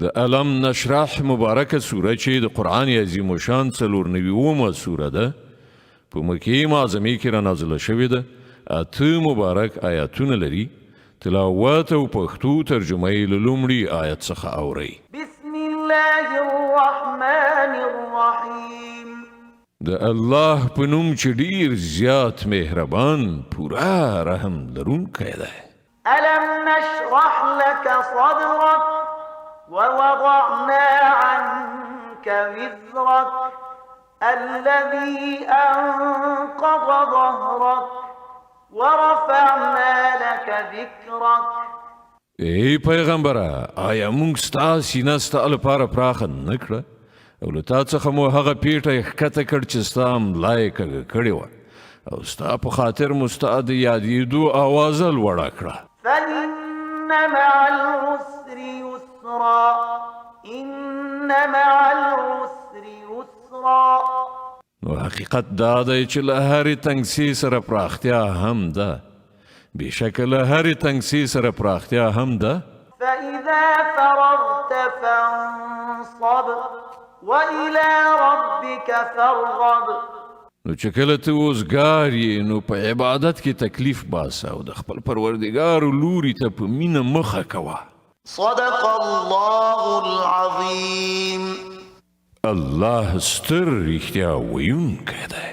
د علم نشرح مبارکه سوره چې د قرآن عظیم الشان 94 سوره ده په مکې معظمې کې را نازله شوې ده. 8 مبارک آیاتونه لري. تلاوت او پښتو ترجمه یې له لومړي آیت څخه اورئ. بسم الله الرحمن الرحیم. د الله په نوم چې ډیر زیات مهربان پورا رحم لرونکی دی. ألم نشرح لك صدرك ووضعنا عنك وزرك الذي أنقض ظهرك ورفعنا لك ذكرك. ای پیغمبره آیا موږ ستا سینه ستا لپاره پراخه نه کړه او له تا څخه مو هغه پیټه ښکته کړ چې ستا ملا یې کږه کړې وه او ستا په خاطر مو ستا د یادېدو آوازه لوړه کړه. فإن مع العسر يسرا إن مع العسر يسرا. نو حقیقت دا دی چې له هرې تنګسي سره پراختیا هم ده. بېشکه له هرې تنګسي سره پراختیا هم ده. فإذا فرغت فانصب وإلى ربك فارغب. نو چې کله ته اوزګار یې نو په عبادت کې تکلیف باسه او د خپل پروردګار لوري ته په مینه مخه کوه. صدق الله العظیم. الله ستر رښتیا ویونکی دی.